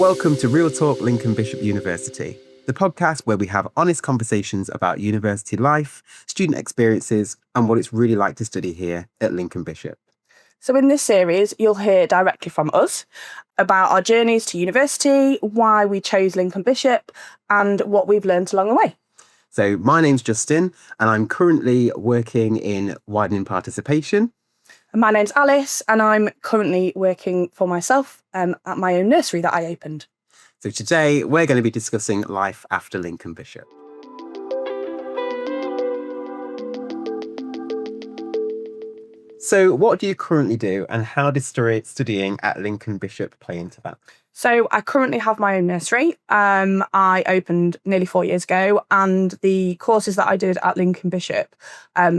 Welcome to Real Talk Lincoln Bishop University, the podcast where we have honest conversations about university life, student experiences, and what it's really like to study here at Lincoln Bishop. So in this series, you'll hear directly from us about our journeys to university, why we chose Lincoln Bishop, and what we've learned along the way. So my name's Justyn, and I'm currently working in widening participation. And my name's Alice, and I'm currently working for myself at my own nursery that I opened. So today we're going to be discussing life after Lincoln Bishop. So what do you currently do, and how does studying at Lincoln Bishop play into that? So I currently have my own nursery. I opened nearly 4 years ago, and the courses that I did at Lincoln Bishop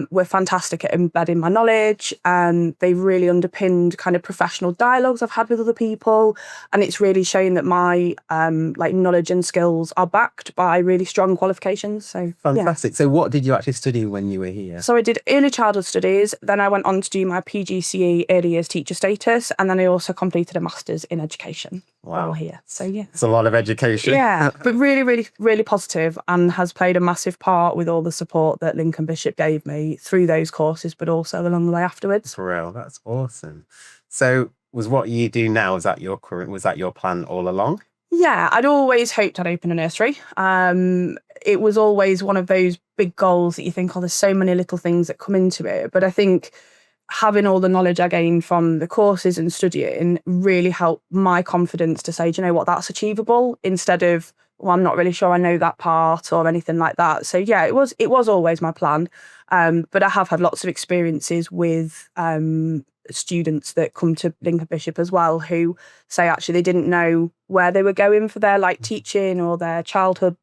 were fantastic at embedding my knowledge. They really underpinned kind of professional dialogues I've had with other people, and it's really showing that my knowledge and skills are backed by really strong qualifications. So fantastic. Yeah. So what did you actually study when you were here? So I did early childhood studies, then I went on to do my PGCE early years teacher status, and then I also completed a master's in education. Wow. Here. So yeah. It's a lot of education. Yeah, but really, really, really positive, and has played a massive part with all the support that Lincoln Bishop gave me through those courses, but also along the way afterwards. For real, that's awesome. So was what you do now, was that your plan all along? Yeah, I'd always hoped I'd open a nursery. It was always one of those big goals that you think, oh, there's so many little things that come into it. But I think having all the knowledge I gained from the courses and studying really helped my confidence to say, do you know what, that's achievable, instead of, well, I'm not really sure I know that part or anything like that. So yeah, it was always my plan. But I have had lots of experiences with students that come to Lincoln Bishop as well, who say actually they didn't know where they were going for their teaching or their childhood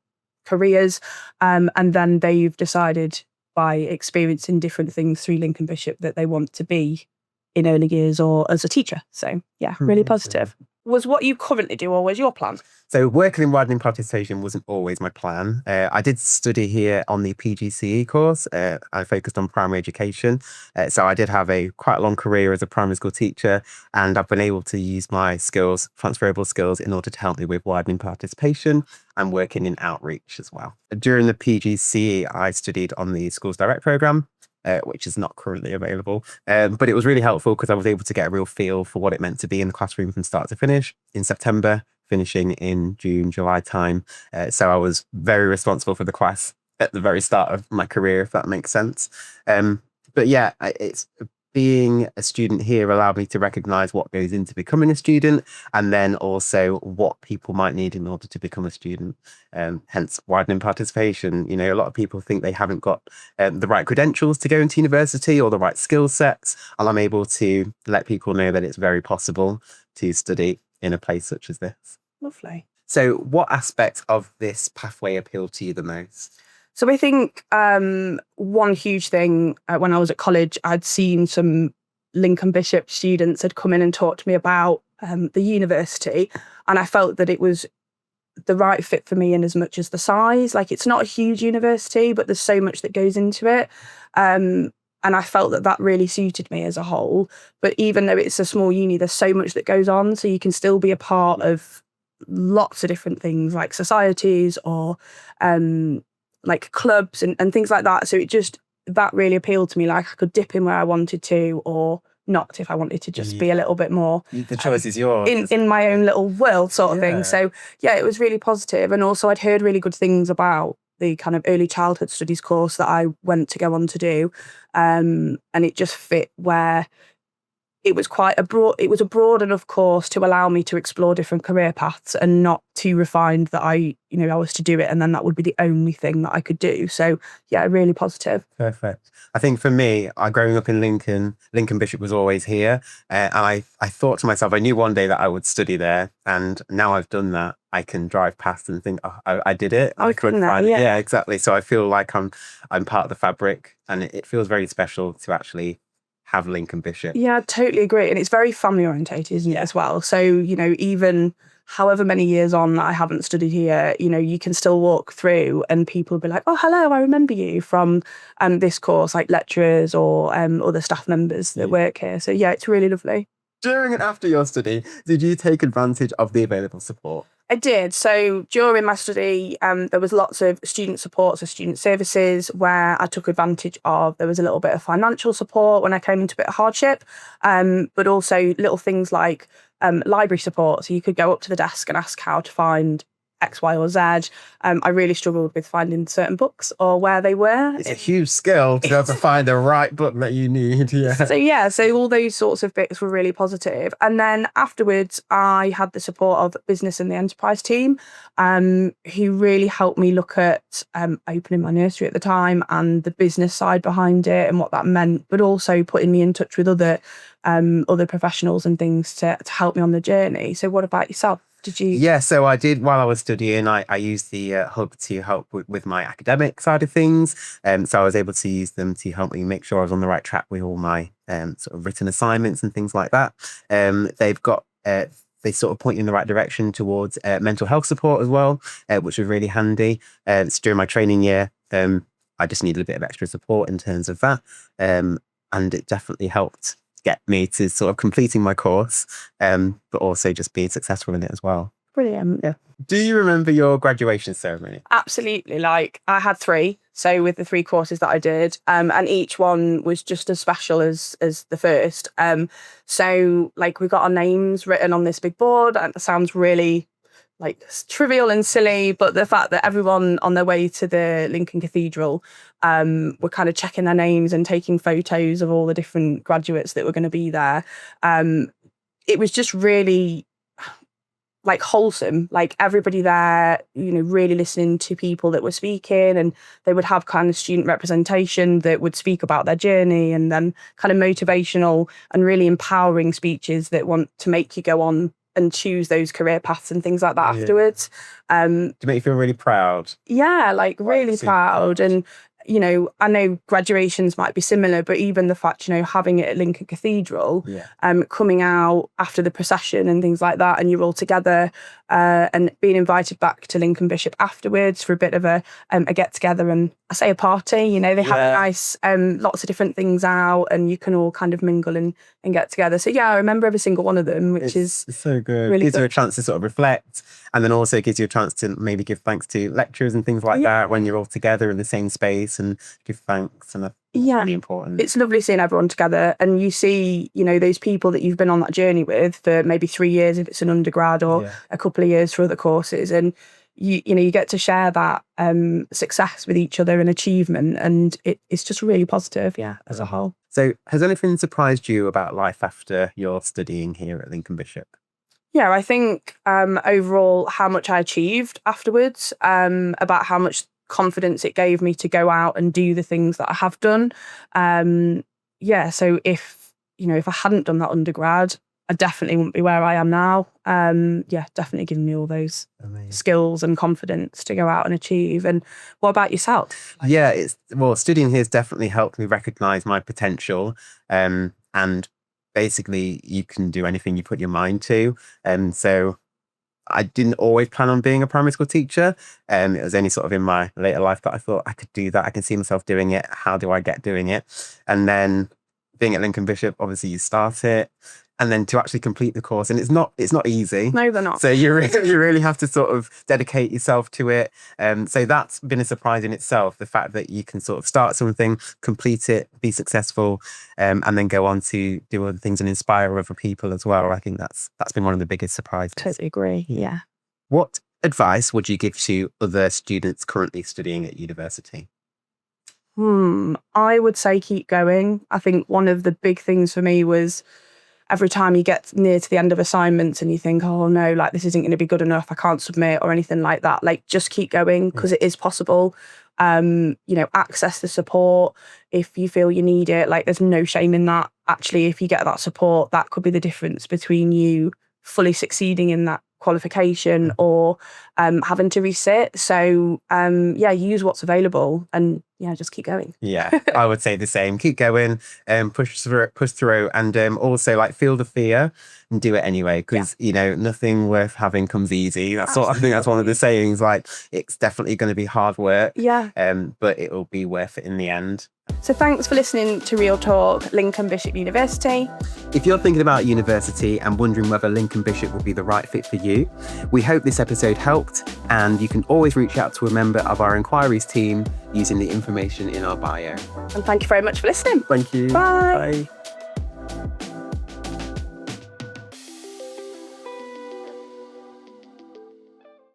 careers. And then they've decided by experiencing different things through Lincoln Bishop that they want to be in early years or as a teacher. So yeah, really positive. Was what you currently do always your plan? So working in widening participation wasn't always my plan. I did study here on the PGCE course. I focused on primary education. So I did have quite a long career as a primary school teacher, and I've been able to use my skills, transferable skills, in order to help me with widening participation and working in outreach as well. During the PGCE, I studied on the Schools Direct programme, which is not currently available. But it was really helpful because I was able to get a real feel for what it meant to be in the classroom from start to finish in September, finishing in June, July time. So I was very responsible for the class at the very start of my career, if that makes sense. But yeah, it's being a student here allowed me to recognise what goes into becoming a student, and then also what people might need in order to become a student. Hence widening participation. You know, a lot of people think they haven't got the right credentials to go into university or the right skill sets, and I'm able to let people know that it's very possible to study in a place such as this. Lovely. So what aspects of this pathway appeal to you the most? So I think one huge thing when I was at college, I'd seen some Lincoln Bishop students had come in and talked to me about the university, and I felt that it was the right fit for me in as much as the size. It's not a huge university, but there's so much that goes into it. And I felt that really suited me as a whole. But even though it's a small uni, there's so much that goes on. So you can still be a part of lots of different things like societies or clubs and things like that. So that really appealed to me. I could dip in where I wanted to, or not if I wanted to just be a little bit more. The choice is yours. In my own little world sort of thing. So yeah, it was really positive. And also I'd heard really good things about the kind of early childhood studies course that I went to go on to do. And it just fit where it was it was a broad enough course to allow me to explore different career paths, and not too refined that I was to do it and then that would be the only thing that I could do. So yeah, really positive. Perfect. I think for me, growing up in Lincoln Bishop was always here. And I thought to myself, I knew one day that I would study there. And now I've done that, I can drive past and think, oh, I did it. I could find it. Yeah, exactly. So I feel like I'm part of the fabric, and it feels very special to actually have Lincoln Bishop. Yeah, I totally agree. And it's very family orientated, isn't it, as well? So, even however many years on I haven't studied here, you can still walk through and people will be like, oh, hello, I remember you from this course, like lecturers or other staff members that work here. So yeah, it's really lovely. During and after your study, did you take advantage of the available support? I did. So during my study, there was lots of student support, so student services, where I took advantage of. There was a little bit of financial support when I came into a bit of hardship, but also little things like library support. So you could go up to the desk and ask how to find X, Y, or Z. I really struggled with finding certain books or where they were. It's a huge skill to be able to find the right book that you need. Yeah. So all those sorts of bits were really positive. And then afterwards, I had the support of business and the enterprise team, who really helped me look at opening my nursery at the time and the business side behind it and what that meant, but also putting me in touch with other professionals and things to help me on the journey. So what about yourself? Did you? Yeah, so I did while I was studying. I used the hub to help with my academic side of things. So I was able to use them to help me make sure I was on the right track with all my sort of written assignments and things like that. They've got they sort of point you in the right direction towards mental health support as well, which was really handy. So during my training year, I just needed a bit of extra support in terms of that, and it definitely helped get me to sort of completing my course, but also just being successful in it as well. Brilliant. Yeah. Do you remember your graduation ceremony? Absolutely. Like I had 3, so with the 3 courses that I did, and each one was just as special as the first. So like we got our names written on this big board, and it sounds really like trivial and silly, but the fact that everyone on their way to the Lincoln Cathedral were kind of checking their names and taking photos of all the different graduates that were going to be there. It was just really like wholesome, like everybody there, really listening to people that were speaking, and they would have kind of student representation that would speak about their journey, and then kind of motivational and really empowering speeches that want to make you go on and choose those career paths and things like that afterwards. To make you feel really proud. Yeah, like really proud. And I know graduations might be similar, but even the fact, having it at Lincoln Cathedral, coming out after the procession and things like that, and you're all together, and being invited back to Lincoln Bishop afterwards for a bit of a get together and I say a party. They have nice lots of different things out, and you can all kind of mingle and get together. So yeah, I remember every single one of them, which is so good. Really gives good. you a chance to sort of reflect, and then also gives you a chance to maybe give thanks to lecturers and things like that when you're all together in the same space and give thanks. And that's really important. It's lovely seeing everyone together, and you see, those people that you've been on that journey with for maybe 3 years if it's an undergrad, or a couple of years for other courses, and you get to share that success with each other and achievement, and it's just really positive, as a whole. So has anything surprised you about life after your studying here at Lincoln Bishop? Yeah, I think overall how much I achieved afterwards, about how much confidence it gave me to go out and do the things that I have done. So if I hadn't done that undergrad, I definitely wouldn't be where I am now. Definitely giving me all those skills and confidence to go out and achieve. And what about yourself? Yeah, studying here has definitely helped me recognise my potential, and basically you can do anything you put your mind to. So I didn't always plan on being a primary school teacher. It was only sort of in my later life that I thought I could do that. I can see myself doing it. How do I get doing it? And then being at Lincoln Bishop, obviously you start it, and then to actually complete the course, and it's not easy. No, they're not. So you really have to sort of dedicate yourself to it. So that's been a surprise in itself, the fact that you can sort of start something, complete it, be successful, and then go on to do other things and inspire other people as well. I think that's been one of the biggest surprises. Totally agree. Yeah. What advice would you give to other students currently studying at university? I would say keep going. I think one of the big things for me was every time you get near to the end of assignments and you think, oh no, like this isn't going to be good enough, I can't submit or anything like that. Like just keep going, because it is possible. Access the support if you feel you need it. Like there's no shame in that. Actually, if you get that support, that could be the difference between you fully succeeding in that qualification or having to resit. So use what's available and just keep going. Yeah, I would say the same. Keep going, push through, and also like feel the fear and do it anyway, because nothing worth having comes easy. I think that's one of the sayings. Like it's definitely going to be hard work. Yeah. But it will be worth it in the end. So thanks for listening to Real Talk, Lincoln Bishop University. If you're thinking about university and wondering whether Lincoln Bishop will be the right fit for you, we hope this episode helped, and you can always reach out to a member of our inquiries team using the information in our bio. And thank you very much for listening. Thank you. Bye. Bye.